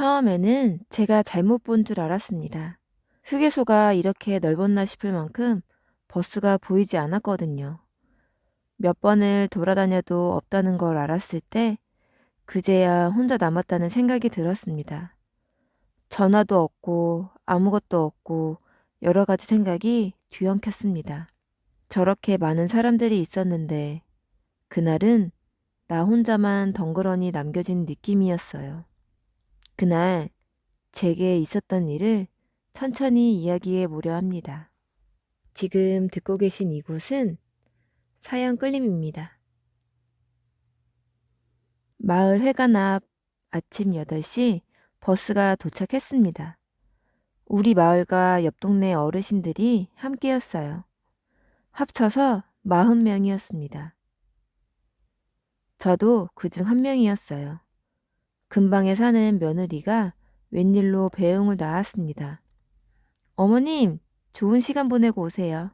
처음에는 제가 잘못 본 줄 알았습니다. 휴게소가 이렇게 넓었나 싶을 만큼 버스가 보이지 않았거든요. 몇 번을 돌아다녀도 없다는 걸 알았을 때 그제야 혼자 남았다는 생각이 들었습니다. 전화도 없고 아무것도 없고 여러 가지 생각이 뒤엉켰습니다. 저렇게 많은 사람들이 있었는데 그날은 나 혼자만 덩그러니 남겨진 느낌이었어요. 그날 제게 있었던 일을 천천히 이야기해 보려 합니다. 지금 듣고 계신 이곳은 사연 끌림입니다. 마을 회관 앞 아침 8시 버스가 도착했습니다. 우리 마을과 옆 동네 어르신들이 함께였어요. 합쳐서 40명이었습니다. 저도 그중 한 명이었어요. 근방에 사는 며느리가 웬일로 배웅을 나왔습니다. 어머님, 좋은 시간 보내고 오세요.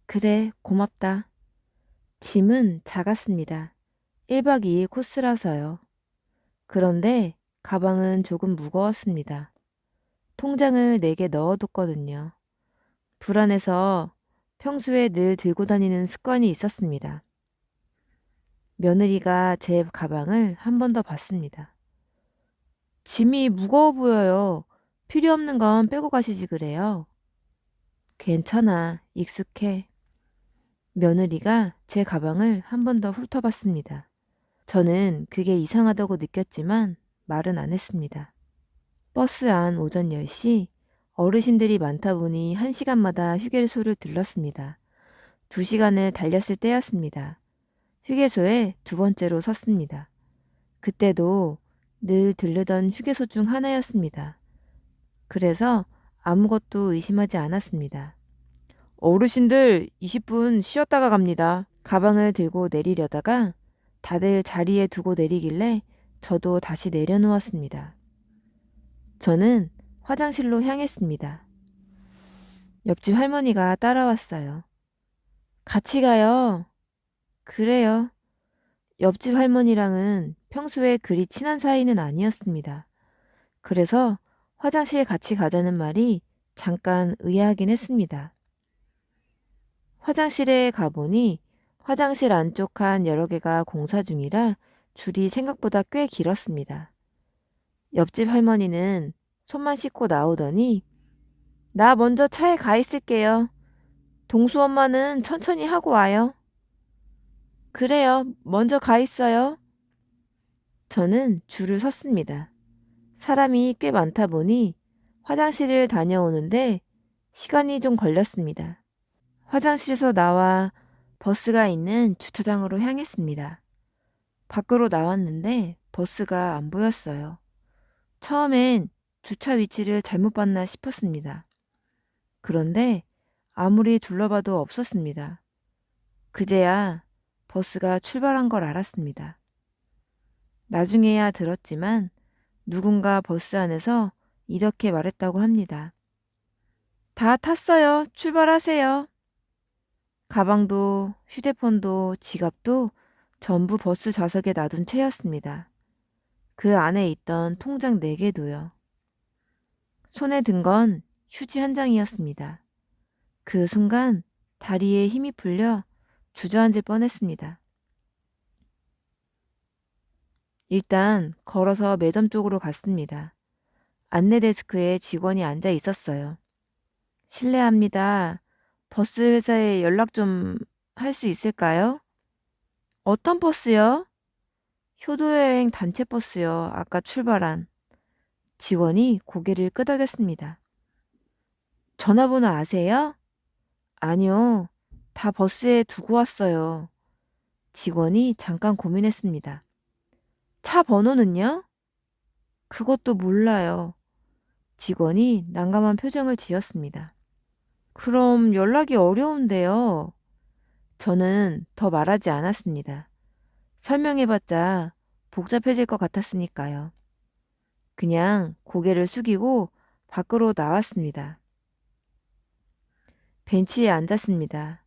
그래, 고맙다. 짐은 작았습니다. 1박 2일 코스라서요. 그런데 가방은 조금 무거웠습니다. 통장을 4개 넣어뒀거든요. 불안해서 평소에 늘 들고 다니는 습관이 있었습니다. 며느리가 제 가방을 한 번 더 봤습니다. 짐이 무거워 보여요. 필요 없는 건 빼고 가시지 그래요. 괜찮아, 익숙해. 며느리가 제 가방을 한 번 더 훑어봤습니다. 저는 그게 이상하다고 느꼈지만 말은 안 했습니다. 버스 안 오전 10시 어르신들이 많다 보니 1시간마다 휴게소를 들렀습니다. 2시간을 달렸을 때였습니다. 휴게소에 두 번째로 섰습니다. 그때도 늘 들르던 휴게소 중 하나였습니다. 그래서 아무것도 의심하지 않았습니다. 어르신들 20분 쉬었다가 갑니다. 가방을 들고 내리려다가 다들 자리에 두고 내리길래 저도 다시 내려놓았습니다. 저는 화장실로 향했습니다. 옆집 할머니가 따라왔어요. 같이 가요. 그래요. 옆집 할머니랑은 평소에 그리 친한 사이는 아니었습니다. 그래서 화장실 같이 가자는 말이 잠깐 의아하긴 했습니다. 화장실에 가보니 화장실 안쪽 한 여러 개가 공사 중이라 줄이 생각보다 꽤 길었습니다. 옆집 할머니는 손만 씻고 나오더니 나 먼저 차에 가 있을게요. 동수 엄마는 천천히 하고 와요. 그래요. 먼저 가 있어요. 저는 줄을 섰습니다. 사람이 꽤 많다 보니 화장실을 다녀오는데 시간이 좀 걸렸습니다. 화장실에서 나와 버스가 있는 주차장으로 향했습니다. 밖으로 나왔는데 버스가 안 보였어요. 처음엔 주차 위치를 잘못 봤나 싶었습니다. 그런데 아무리 둘러봐도 없었습니다. 그제야 버스가 출발한 걸 알았습니다. 나중에야 들었지만 누군가 버스 안에서 이렇게 말했다고 합니다. 다 탔어요. 출발하세요. 가방도 휴대폰도 지갑도 전부 버스 좌석에 놔둔 채였습니다. 그 안에 있던 통장 4개도요. 손에 든 건 휴지 한 장이었습니다. 그 순간 다리에 힘이 풀려 주저앉을 뻔했습니다. 일단 걸어서 매점 쪽으로 갔습니다. 안내 데스크에 직원이 앉아 있었어요. 실례합니다. 버스 회사에 연락 좀 할 수 있을까요? 어떤 버스요? 효도여행 단체 버스요. 아까 출발한. 직원이 고개를 끄덕였습니다. 전화번호 아세요? 아니요. 다 버스에 두고 왔어요. 직원이 잠깐 고민했습니다. 차 번호는요? 그것도 몰라요. 직원이 난감한 표정을 지었습니다. 그럼 연락이 어려운데요. 저는 더 말하지 않았습니다. 설명해봤자 복잡해질 것 같았으니까요. 그냥 고개를 숙이고 밖으로 나왔습니다. 벤치에 앉았습니다.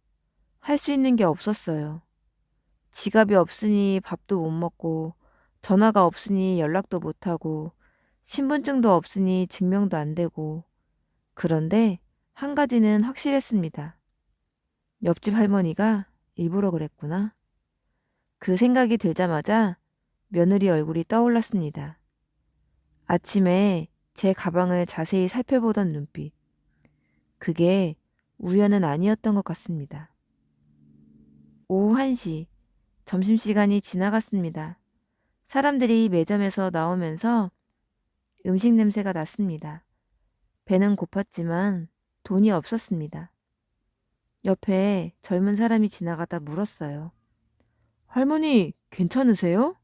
할 수 있는 게 없었어요. 지갑이 없으니 밥도 못 먹고 전화가 없으니 연락도 못하고 신분증도 없으니 증명도 안 되고. 그런데 한 가지는 확실했습니다. 옆집 할머니가 일부러 그랬구나. 그 생각이 들자마자 며느리 얼굴이 떠올랐습니다. 아침에 제 가방을 자세히 살펴보던 눈빛. 그게 우연은 아니었던 것 같습니다. 오후 1시, 점심시간이 지나갔습니다. 사람들이 매점에서 나오면서 음식 냄새가 났습니다. 배는 고팠지만 돈이 없었습니다. 옆에 젊은 사람이 지나가다 물었어요. 할머니, 괜찮으세요?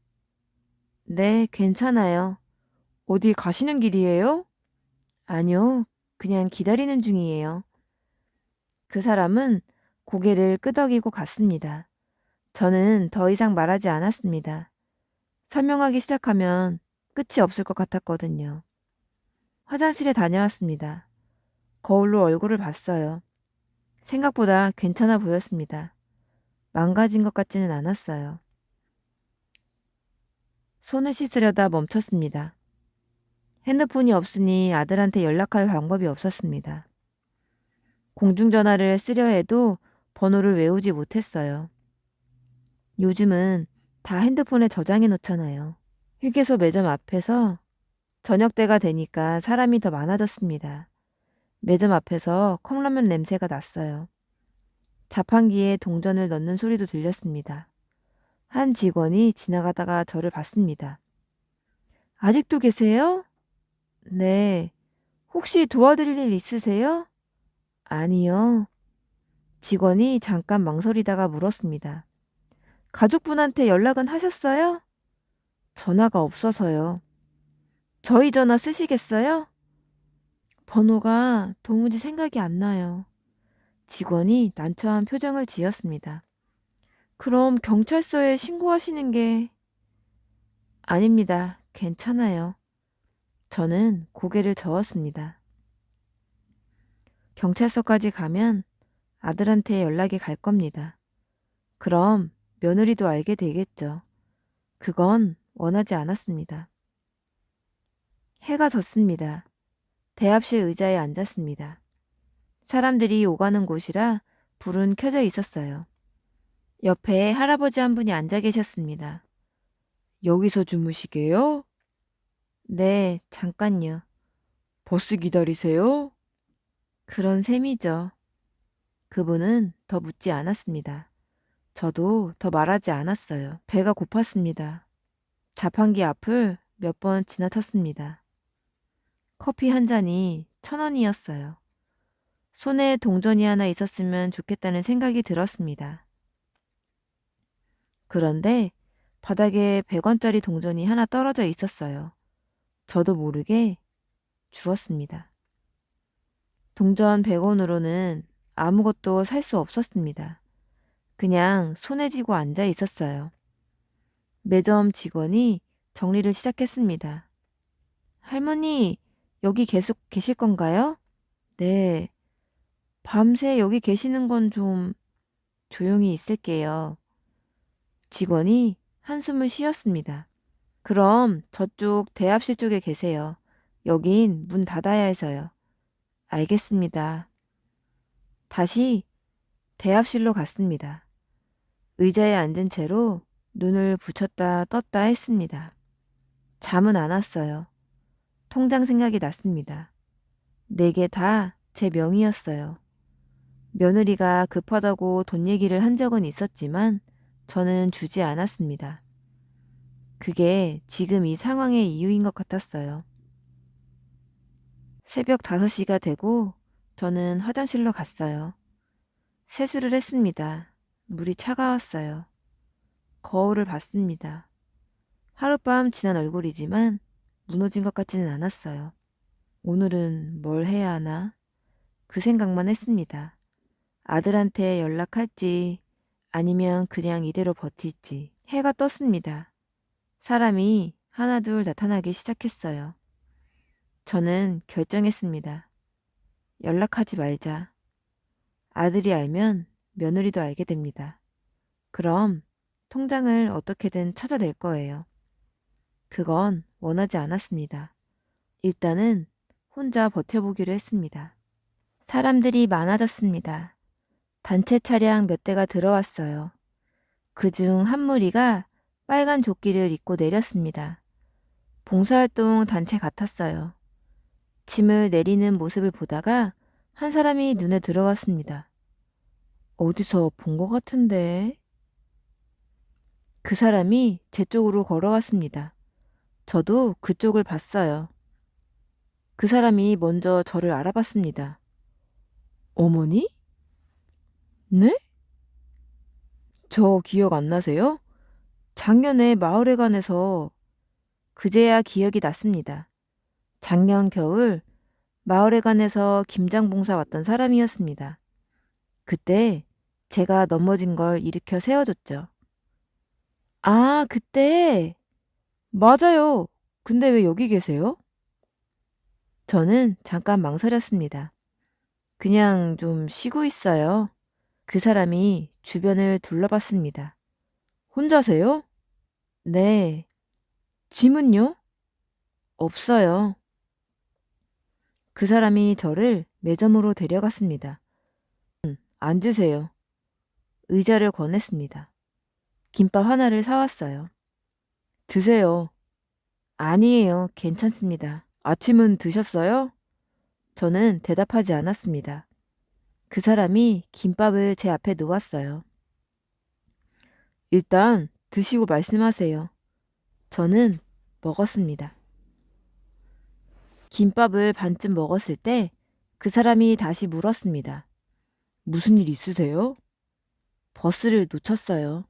네, 괜찮아요. 어디 가시는 길이에요? 아니요, 그냥 기다리는 중이에요. 그 사람은 고개를 끄덕이고 갔습니다. 저는 더 이상 말하지 않았습니다. 설명하기 시작하면 끝이 없을 것 같았거든요. 화장실에 다녀왔습니다. 거울로 얼굴을 봤어요. 생각보다 괜찮아 보였습니다. 망가진 것 같지는 않았어요. 손을 씻으려다 멈췄습니다. 핸드폰이 없으니 아들한테 연락할 방법이 없었습니다. 공중전화를 쓰려 해도 번호를 외우지 못했어요. 요즘은 다 핸드폰에 저장해 놓잖아요. 휴게소 매점 앞에서 저녁 때가 되니까 사람이 더 많아졌습니다. 매점 앞에서 컵라면 냄새가 났어요. 자판기에 동전을 넣는 소리도 들렸습니다. 한 직원이 지나가다가 저를 봤습니다. 아직도 계세요? 네. 혹시 도와드릴 일 있으세요? 아니요. 직원이 잠깐 망설이다가 물었습니다. 가족분한테 연락은 하셨어요? 전화가 없어서요. 저희 전화 쓰시겠어요? 번호가 도무지 생각이 안 나요. 직원이 난처한 표정을 지었습니다. 그럼 경찰서에 신고하시는 게... 아닙니다. 괜찮아요. 저는 고개를 저었습니다. 경찰서까지 가면 아들한테 연락이 갈 겁니다. 그럼 며느리도 알게 되겠죠. 그건 원하지 않았습니다. 해가 졌습니다. 대합실 의자에 앉았습니다. 사람들이 오가는 곳이라 불은 켜져 있었어요. 옆에 할아버지 한 분이 앉아 계셨습니다. 여기서 주무시게요? 네, 잠깐요. 버스 기다리세요? 그런 셈이죠. 그분은 더 묻지 않았습니다. 저도 더 말하지 않았어요. 배가 고팠습니다. 자판기 앞을 몇 번 지나쳤습니다. 커피 한 잔이 1,000원이었어요. 손에 동전이 하나 있었으면 좋겠다는 생각이 들었습니다. 그런데 바닥에 100원짜리 동전이 하나 떨어져 있었어요. 저도 모르게 주웠습니다. 동전 100원으로는 아무것도 살 수 없었습니다. 그냥 손에 쥐고 앉아 있었어요. 매점 직원이 정리를 시작했습니다. 할머니, 여기 계속 계실 건가요? 네. 밤새 여기 계시는 건 좀 조용히 있을게요. 직원이 한숨을 쉬었습니다. 그럼 저쪽 대합실 쪽에 계세요. 여긴 문 닫아야 해서요. 알겠습니다. 다시 대합실로 갔습니다. 의자에 앉은 채로 눈을 붙였다 떴다 했습니다. 잠은 안 왔어요. 통장 생각이 났습니다. 4개 다 제 명의였어요. 며느리가 급하다고 돈 얘기를 한 적은 있었지만 저는 주지 않았습니다. 그게 지금 이 상황의 이유인 것 같았어요. 새벽 5시가 되고 저는 화장실로 갔어요. 세수를 했습니다. 물이 차가웠어요. 거울을 봤습니다. 하룻밤 지난 얼굴이지만 무너진 것 같지는 않았어요. 오늘은 뭘 해야 하나? 그 생각만 했습니다. 아들한테 연락할지 아니면 그냥 이대로 버틸지. 해가 떴습니다. 사람이 하나둘 나타나기 시작했어요. 저는 결정했습니다. 연락하지 말자. 아들이 알면 며느리도 알게 됩니다. 그럼 통장을 어떻게든 찾아낼 거예요. 그건 원하지 않았습니다. 일단은 혼자 버텨보기로 했습니다. 사람들이 많아졌습니다. 단체 차량 몇 대가 들어왔어요. 그중 한 무리가 빨간 조끼를 입고 내렸습니다. 봉사활동 단체 같았어요. 짐을 내리는 모습을 보다가 한 사람이 눈에 들어왔습니다. 어디서 본 것 같은데? 그 사람이 제 쪽으로 걸어왔습니다. 저도 그쪽을 봤어요. 그 사람이 먼저 저를 알아봤습니다. 어머니? 네? 저 기억 안 나세요? 작년에 마을에 관해서 그제야 기억이 났습니다. 작년 겨울 마을에 관해서 김장봉사 왔던 사람이었습니다. 그때 제가 넘어진 걸 일으켜 세워줬죠. 아, 그때? 맞아요. 근데 왜 여기 계세요? 저는 잠깐 망설였습니다. 그냥 좀 쉬고 있어요. 그 사람이 주변을 둘러봤습니다. 혼자세요? 네. 짐은요? 없어요. 그 사람이 저를 매점으로 데려갔습니다. 앉으세요. 의자를 권했습니다. 김밥 하나를 사왔어요. 드세요. 아니에요. 괜찮습니다. 아침은 드셨어요? 저는 대답하지 않았습니다. 그 사람이 김밥을 제 앞에 놓았어요. 일단 드시고 말씀하세요. 저는 먹었습니다. 김밥을 반쯤 먹었을 때 그 사람이 다시 물었습니다. 무슨 일 있으세요? 버스를 놓쳤어요.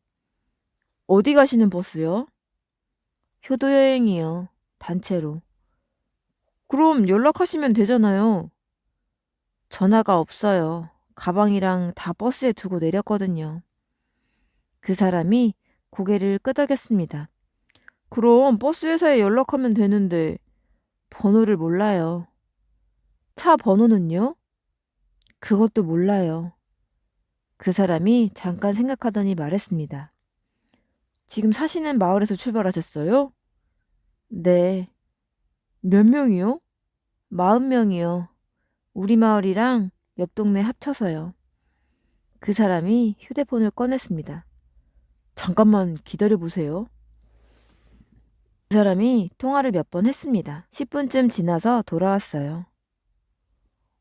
어디 가시는 버스요? 효도여행이요. 단체로. 그럼 연락하시면 되잖아요. 전화가 없어요. 가방이랑 다 버스에 두고 내렸거든요. 그 사람이 고개를 끄덕였습니다. 그럼 버스 회사에 연락하면 되는데 번호를 몰라요. 차 번호는요? 그것도 몰라요. 그 사람이 잠깐 생각하더니 말했습니다. 지금 사시는 마을에서 출발하셨어요? 네. 몇 명이요? 40명이요. 우리 마을이랑 옆 동네 합쳐서요. 그 사람이 휴대폰을 꺼냈습니다. 잠깐만 기다려보세요. 그 사람이 통화를 몇 번 했습니다. 10분쯤 지나서 돌아왔어요.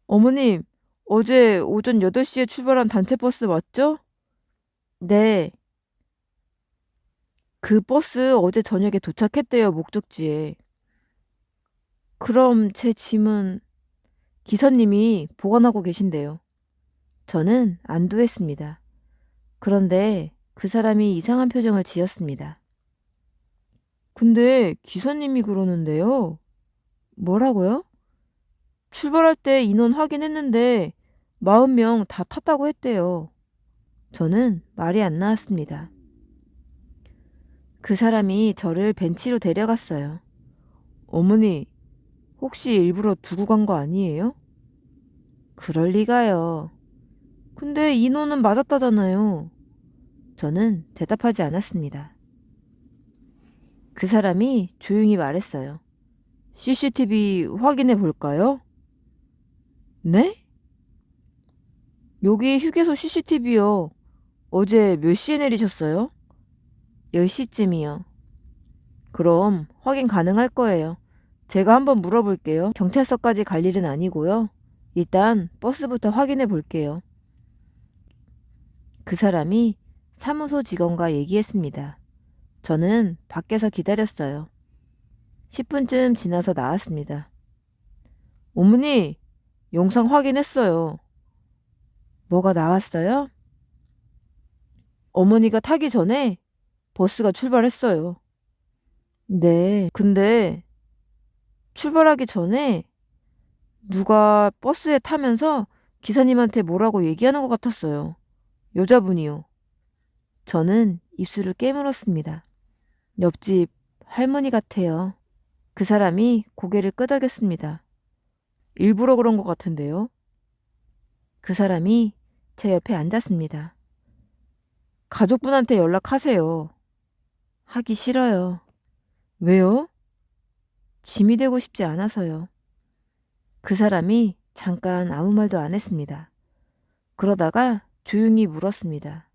어머님, 어제 오전 8시에 출발한 단체 버스 맞죠? 네. 그 버스 어제 저녁에 도착했대요, 목적지에. 그럼 제 짐은 기사님이 보관하고 계신데요. 저는 안도했습니다. 그런데 그 사람이 이상한 표정을 지었습니다. 근데 기사님이 그러는데요. 뭐라고요? 출발할 때 인원 확인했는데 40명 다 탔다고 했대요. 저는 말이 안 나왔습니다. 그 사람이 저를 벤치로 데려갔어요. 어머니, 혹시 일부러 두고 간 거 아니에요? 그럴 리가요. 근데 인원은 맞았다잖아요. 저는 대답하지 않았습니다. 그 사람이 조용히 말했어요. CCTV 확인해 볼까요? 네? 여기 휴게소 CCTV요. 어제 몇 시에 내리셨어요? 10시쯤이요. 그럼 확인 가능할 거예요. 제가 한번 물어볼게요. 경찰서까지 갈 일은 아니고요. 일단 버스부터 확인해 볼게요. 그 사람이 사무소 직원과 얘기했습니다. 저는 밖에서 기다렸어요. 10분쯤 지나서 나왔습니다. 어머니, 영상 확인했어요. 뭐가 나왔어요? 어머니가 타기 전에 버스가 출발했어요. 네, 근데 출발하기 전에 누가 버스에 타면서 기사님한테 뭐라고 얘기하는 것 같았어요. 여자분이요. 저는 입술을 깨물었습니다. 옆집 할머니 같아요. 그 사람이 고개를 끄덕였습니다. 일부러 그런 것 같은데요. 그 사람이 제 옆에 앉았습니다. 가족분한테 연락하세요. 하기 싫어요. 왜요? 짐이 되고 싶지 않아서요. 그 사람이 잠깐 아무 말도 안 했습니다. 그러다가 조용히 물었습니다.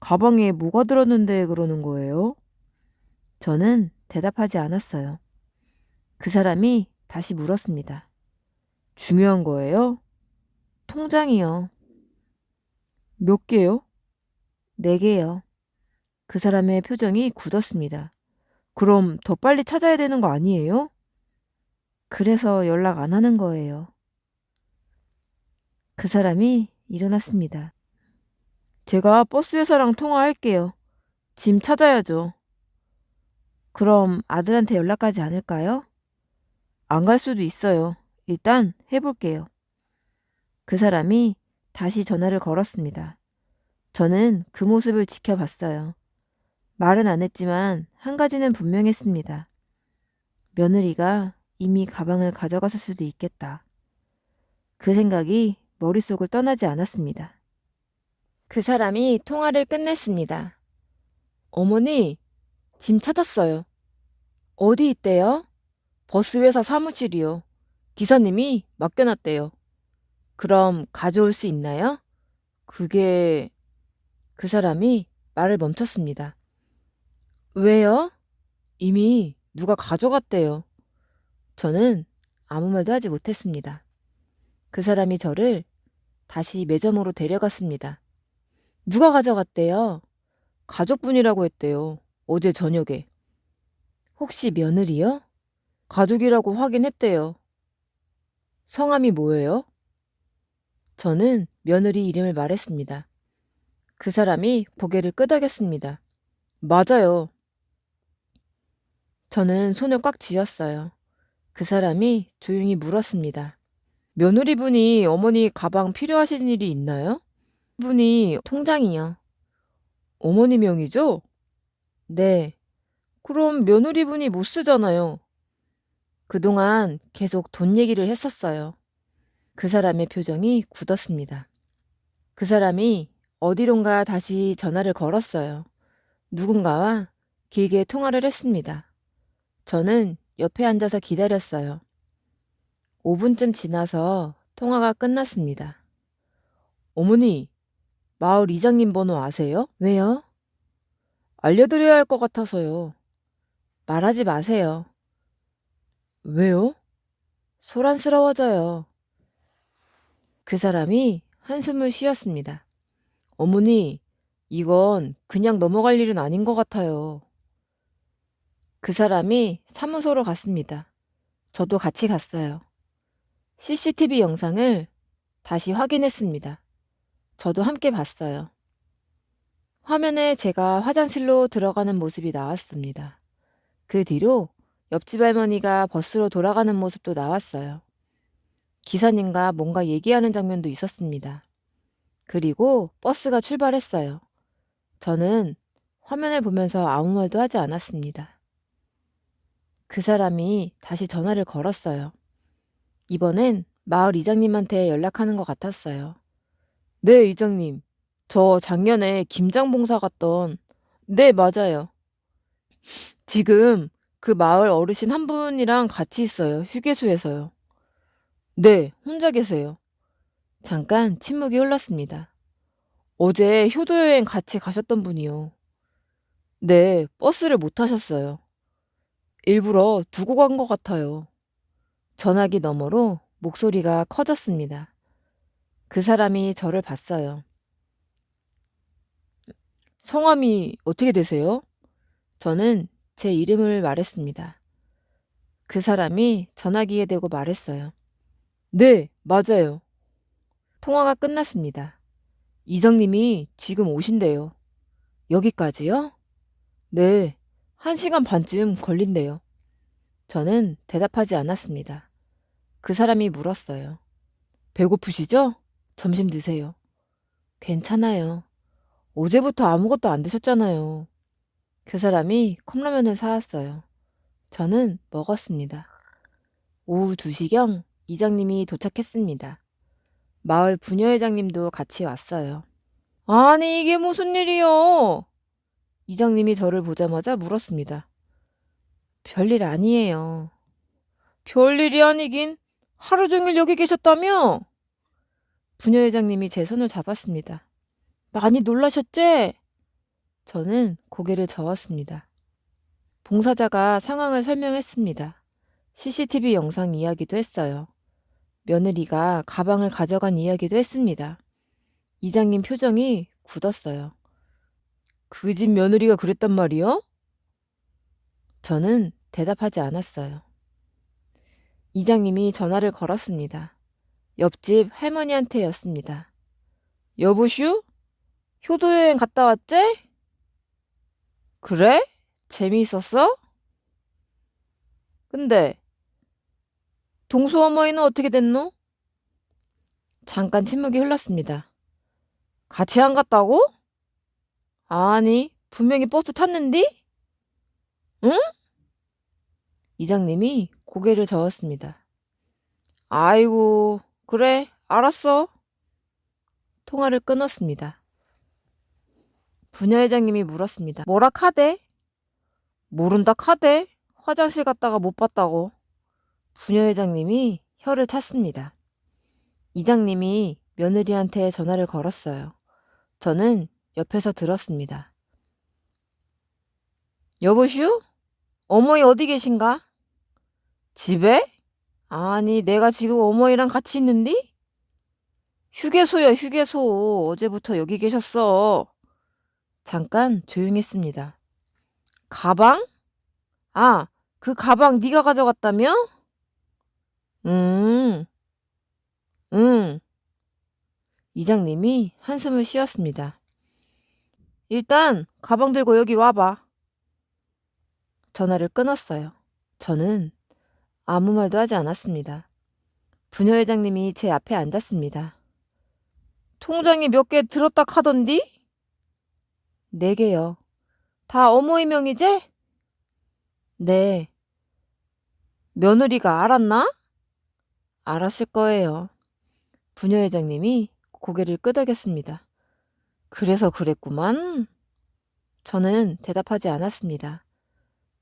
가방에 뭐가 들었는데 그러는 거예요? 저는 대답하지 않았어요. 그 사람이 다시 물었습니다. 중요한 거예요? 통장이요. 몇 개요? 4개요. 그 사람의 표정이 굳었습니다. 그럼 더 빨리 찾아야 되는 거 아니에요? 그래서 연락 안 하는 거예요. 그 사람이 일어났습니다. 제가 버스 회사랑 통화할게요. 짐 찾아야죠. 그럼 아들한테 연락하지 않을까요? 안 갈 수도 있어요. 일단 해볼게요. 그 사람이 다시 전화를 걸었습니다. 저는 그 모습을 지켜봤어요. 말은 안 했지만 한 가지는 분명했습니다. 며느리가 이미 가방을 가져갔을 수도 있겠다. 그 생각이 머릿속을 떠나지 않았습니다. 그 사람이 통화를 끝냈습니다. 어머니, 짐 찾았어요. 어디 있대요? 버스 회사 사무실이요. 기사님이 맡겨놨대요. 그럼 가져올 수 있나요? 그게... 그 사람이 말을 멈췄습니다. 왜요? 이미 누가 가져갔대요. 저는 아무 말도 하지 못했습니다. 그 사람이 저를 다시 매점으로 데려갔습니다. 누가 가져갔대요? 가족분이라고 했대요. 어제 저녁에. 혹시 며느리요? 가족이라고 확인했대요. 성함이 뭐예요? 저는 며느리 이름을 말했습니다. 그 사람이 고개를 끄덕였습니다. 맞아요. 저는 손을 꽉 쥐었어요. 그 사람이 조용히 물었습니다. 며느리분이 어머니 가방 필요하신 일이 있나요? 분이 통장이요. 어머니 명의죠? 네. 그럼 며느리분이 못 쓰잖아요. 그동안 계속 돈 얘기를 했었어요. 그 사람의 표정이 굳었습니다. 그 사람이 어디론가 다시 전화를 걸었어요. 누군가와 길게 통화를 했습니다. 저는 옆에 앉아서 기다렸어요. 5분쯤 지나서 통화가 끝났습니다. 어머니, 마을 이장님 번호 아세요? 왜요? 알려드려야 할 것 같아서요. 말하지 마세요. 왜요? 소란스러워져요. 그 사람이 한숨을 쉬었습니다. 어머니, 이건 그냥 넘어갈 일은 아닌 것 같아요. 그 사람이 사무소로 갔습니다. 저도 같이 갔어요. CCTV 영상을 다시 확인했습니다. 저도 함께 봤어요. 화면에 제가 화장실로 들어가는 모습이 나왔습니다. 그 뒤로 옆집 할머니가 버스로 돌아가는 모습도 나왔어요. 기사님과 뭔가 얘기하는 장면도 있었습니다. 그리고 버스가 출발했어요. 저는 화면을 보면서 아무 말도 하지 않았습니다. 그 사람이 다시 전화를 걸었어요. 이번엔 마을 이장님한테 연락하는 것 같았어요. 네, 이장님. 저 작년에 김장 봉사 갔던... 네, 맞아요. 지금 그 마을 어르신 한 분이랑 같이 있어요. 휴게소에서요. 네, 혼자 계세요. 잠깐 침묵이 흘렀습니다. 어제 효도여행 같이 가셨던 분이요. 네, 버스를 못 타셨어요. 일부러 두고 간 것 같아요. 전화기 너머로 목소리가 커졌습니다. 그 사람이 저를 봤어요. 성함이 어떻게 되세요? 저는 제 이름을 말했습니다. 그 사람이 전화기에 대고 말했어요. 네, 맞아요. 통화가 끝났습니다. 이장님이 지금 오신대요. 여기까지요? 네, 1시간 반쯤 걸린대요. 저는 대답하지 않았습니다. 그 사람이 물었어요. 배고프시죠? 점심 드세요. 괜찮아요. 어제부터 아무것도 안 드셨잖아요. 그 사람이 컵라면을 사왔어요. 저는 먹었습니다. 오후 2시경 이장님이 도착했습니다. 마을 부녀회장님도 같이 왔어요. 아니, 이게 무슨 일이요? 이장님이 저를 보자마자 물었습니다. 별일 아니에요. 별일이 아니긴. 하루 종일 여기 계셨다며? 부녀회장님이 제 손을 잡았습니다. 많이 놀라셨지? 저는 고개를 저었습니다. 봉사자가 상황을 설명했습니다. CCTV 영상 이야기도 했어요. 며느리가 가방을 가져간 이야기도 했습니다. 이장님 표정이 굳었어요. 그 집 며느리가 그랬단 말이요? 저는 대답하지 않았어요. 이장님이 전화를 걸었습니다. 옆집 할머니한테였습니다. 여보슈? 효도여행 갔다 왔지? 그래? 재미있었어? 근데 동수 어머니는 어떻게 됐노? 잠깐 침묵이 흘렀습니다. 같이 안 갔다고? 아니, 분명히 버스 탔는디? 응? 이장님이 고개를 저었습니다. 아이고, 그래, 알았어. 통화를 끊었습니다. 부녀회장님이 물었습니다. 뭐라 카대? 모른다 카대? 화장실 갔다가 못 봤다고. 부녀회장님이 혀를 찼습니다. 이장님이 며느리한테 전화를 걸었어요. 저는 옆에서 들었습니다. 여보슈? 어머니 어디 계신가? 집에? 아니, 내가 지금 어머니랑 같이 있는디? 휴게소야, 휴게소. 어제부터 여기 계셨어. 잠깐 조용했습니다. 가방? 아, 그 가방 네가 가져갔다며? 응. 이장님이 한숨을 쉬었습니다. 일단 가방 들고 여기 와봐. 전화를 끊었어요. 저는 아무 말도 하지 않았습니다. 부녀회장님이 제 앞에 앉았습니다. 통장에 몇 개 들었다 카던디? 4개요. 다 어머니 명이지? 네. 며느리가 알았나? 알았을 거예요. 부녀회장님이 고개를 끄덕였습니다. 그래서 그랬구만. 저는 대답하지 않았습니다.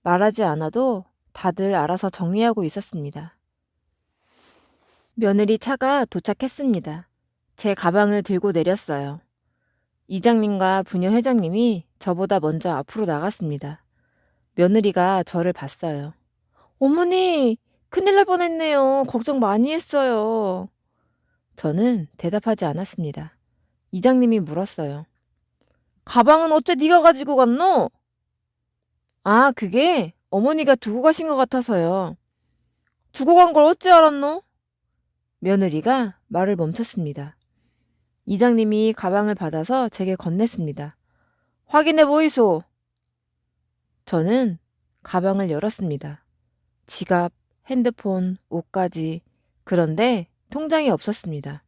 말하지 않아도 다들 알아서 정리하고 있었습니다. 며느리 차가 도착했습니다. 제 가방을 들고 내렸어요. 이장님과 부녀회장님이 저보다 먼저 앞으로 나갔습니다. 며느리가 저를 봤어요. 어머니, 큰일 날 뻔했네요. 걱정 많이 했어요. 저는 대답하지 않았습니다. 이장님이 물었어요. 가방은 어째 네가 가지고 갔노? 아, 그게 어머니가 두고 가신 것 같아서요. 두고 간 걸 어찌 알았노? 며느리가 말을 멈췄습니다. 이장님이 가방을 받아서 제게 건넸습니다. 확인해 보이소. 저는 가방을 열었습니다. 지갑, 핸드폰, 옷까지. 그런데 통장이 없었습니다.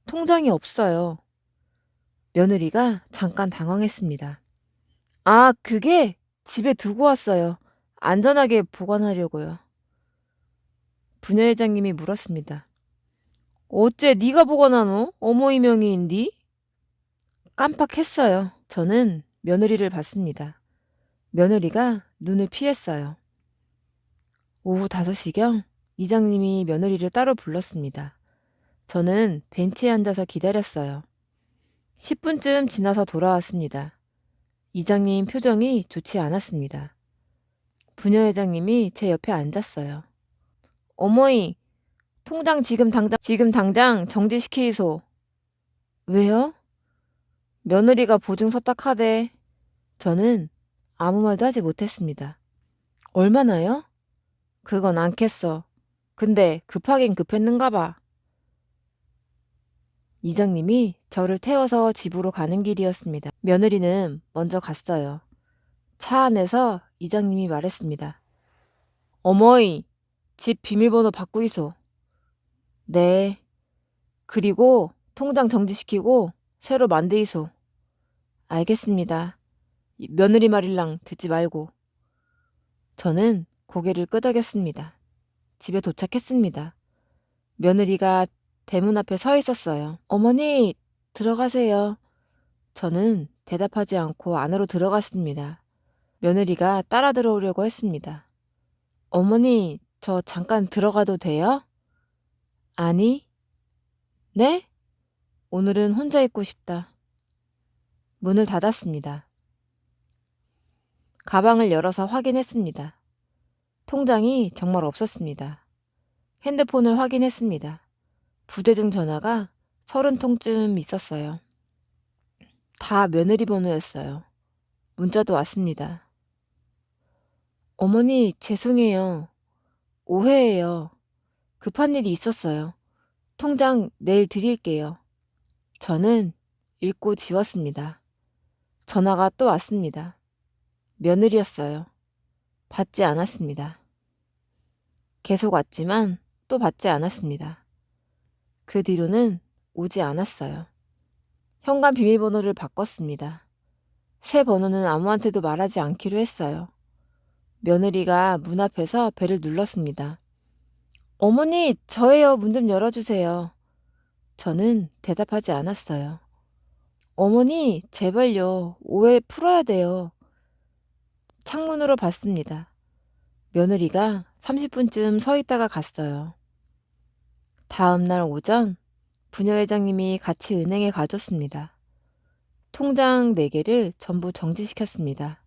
통장이 없어요. 며느리가 잠깐 당황했습니다. 아, 그게 집에 두고 왔어요. 안전하게 보관하려고요. 부녀회장님이 물었습니다. 어째 네가 보관하노? 어머니 명의인디? 깜빡했어요. 저는 며느리를 봤습니다. 며느리가 눈을 피했어요. 오후 5시경 이장님이 며느리를 따로 불렀습니다. 저는 벤치에 앉아서 기다렸어요. 10분쯤 지나서 돌아왔습니다. 이장님 표정이 좋지 않았습니다. 부녀회장님이 제 옆에 앉았어요. 어머니, 통장 지금 당장 정지시키소. 왜요? 며느리가 보증 서딱하대. 저는 아무 말도 하지 못했습니다. 얼마나요? 그건 않겠어. 근데 급하긴 급했는가 봐. 이장님이 저를 태워서 집으로 가는 길이었습니다. 며느리는 먼저 갔어요. 차 안에서 이장님이 말했습니다. 어머니, 집 비밀번호 바꾸이소. 네. 그리고 통장 정지시키고 새로 만드이소. 알겠습니다. 며느리 말일랑 듣지 말고. 저는 고개를 끄덕였습니다. 집에 도착했습니다. 며느리가 대문 앞에 서 있었어요. 어머니, 들어가세요. 저는 대답하지 않고 안으로 들어갔습니다. 며느리가 따라 들어오려고 했습니다. 어머니, 저 잠깐 들어가도 돼요? 아니. 네? 오늘은 혼자 있고 싶다. 문을 닫았습니다. 가방을 열어서 확인했습니다. 통장이 정말 없었습니다. 핸드폰을 확인했습니다. 부재중 전화가 30통쯤 있었어요. 다 며느리 번호였어요. 문자도 왔습니다. 어머니, 죄송해요. 오해예요. 급한 일이 있었어요. 통장 내일 드릴게요. 저는 읽고 지웠습니다. 전화가 또 왔습니다. 며느리였어요. 받지 않았습니다. 계속 왔지만 또 받지 않았습니다. 그 뒤로는 오지 않았어요. 현관 비밀번호를 바꿨습니다. 새 번호는 아무한테도 말하지 않기로 했어요. 며느리가 문 앞에서 벨을 눌렀습니다. 어머니, 저예요. 문 좀 열어주세요. 저는 대답하지 않았어요. 어머니, 제발요. 오해 풀어야 돼요. 창문으로 봤습니다. 며느리가 30분쯤 서 있다가 갔어요. 다음 날 오전 부녀회장님이 같이 은행에 가줬습니다. 통장 4개를 전부 정지시켰습니다.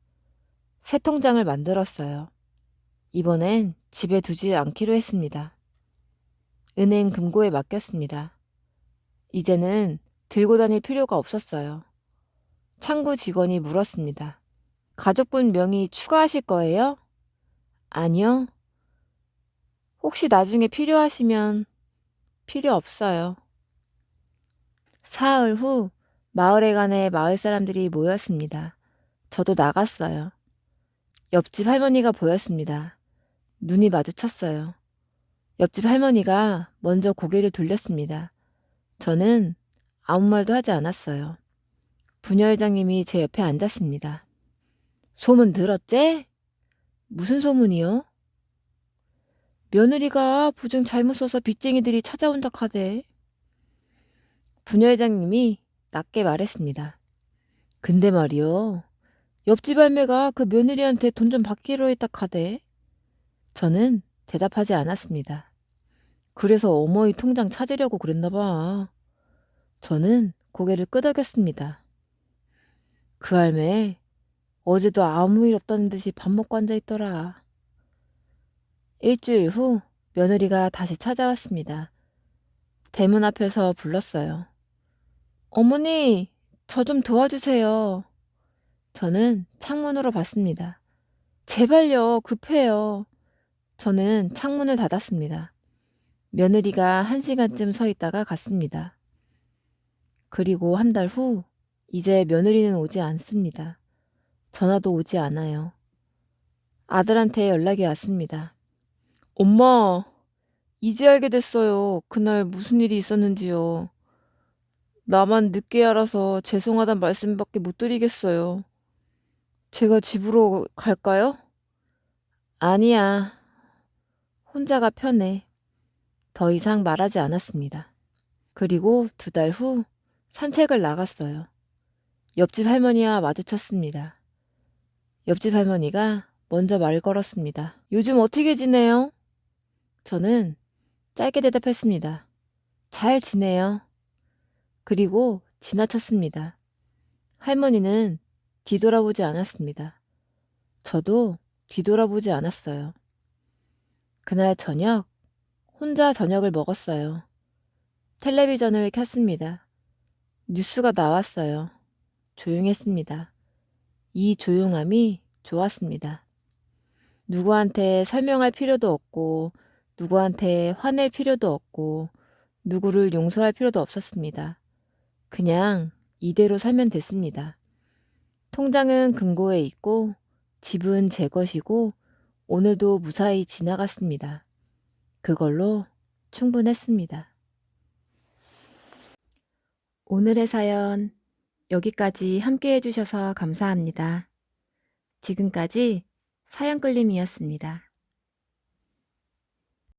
새 통장을 만들었어요. 이번엔 집에 두지 않기로 했습니다. 은행 금고에 맡겼습니다. 이제는 들고 다닐 필요가 없었어요. 창구 직원이 물었습니다. 가족분 명의 추가하실 거예요? 아니요. 혹시 나중에 필요하시면 필요 없어요. 사흘 후 마을에 관해 마을 사람들이 모였습니다. 저도 나갔어요. 옆집 할머니가 보였습니다. 눈이 마주쳤어요. 옆집 할머니가 먼저 고개를 돌렸습니다. 저는 아무 말도 하지 않았어요. 부녀회장님이 제 옆에 앉았습니다. 소문 들었제? 무슨 소문이요? 며느리가 보증 잘못 써서 빚쟁이들이 찾아온다 카대. 부녀회장님이 낮게 말했습니다. 근데 말이요. 옆집 할매가 그 며느리한테 돈 좀 받기로 했다 카대. 저는 대답하지 않았습니다. 그래서 어머니 통장 찾으려고 그랬나 봐. 저는 고개를 끄덕였습니다. 그 할매 어제도 아무 일 없다는 듯이 밥 먹고 앉아있더라. 일주일 후 며느리가 다시 찾아왔습니다. 대문 앞에서 불렀어요. 어머니, 저 좀 도와주세요. 저는 창문으로 봤습니다. 제발요, 급해요. 저는 창문을 닫았습니다. 며느리가 1시간쯤 서 있다가 갔습니다. 그리고 한 달 후, 이제 며느리는 오지 않습니다. 전화도 오지 않아요. 아들한테 연락이 왔습니다. 엄마, 이제 알게 됐어요. 그날 무슨 일이 있었는지요. 나만 늦게 알아서 죄송하단 말씀밖에 못 드리겠어요. 제가 집으로 갈까요? 아니야. 혼자가 편해. 더 이상 말하지 않았습니다. 그리고 2달 후 산책을 나갔어요. 옆집 할머니와 마주쳤습니다. 옆집 할머니가 먼저 말 걸었습니다. 요즘 어떻게 지내요? 저는 짧게 대답했습니다. 잘 지내요. 그리고 지나쳤습니다. 할머니는 뒤돌아보지 않았습니다. 저도 뒤돌아보지 않았어요. 그날 저녁, 혼자 저녁을 먹었어요. 텔레비전을 켰습니다. 뉴스가 나왔어요. 조용했습니다. 이 조용함이 좋았습니다. 누구한테 설명할 필요도 없고, 누구한테 화낼 필요도 없고, 누구를 용서할 필요도 없었습니다. 그냥 이대로 살면 됐습니다. 통장은 금고에 있고, 집은 제 것이고, 오늘도 무사히 지나갔습니다. 그걸로 충분했습니다. 오늘의 사연 여기까지 함께 해주셔서 감사합니다. 지금까지 사연끌림이었습니다.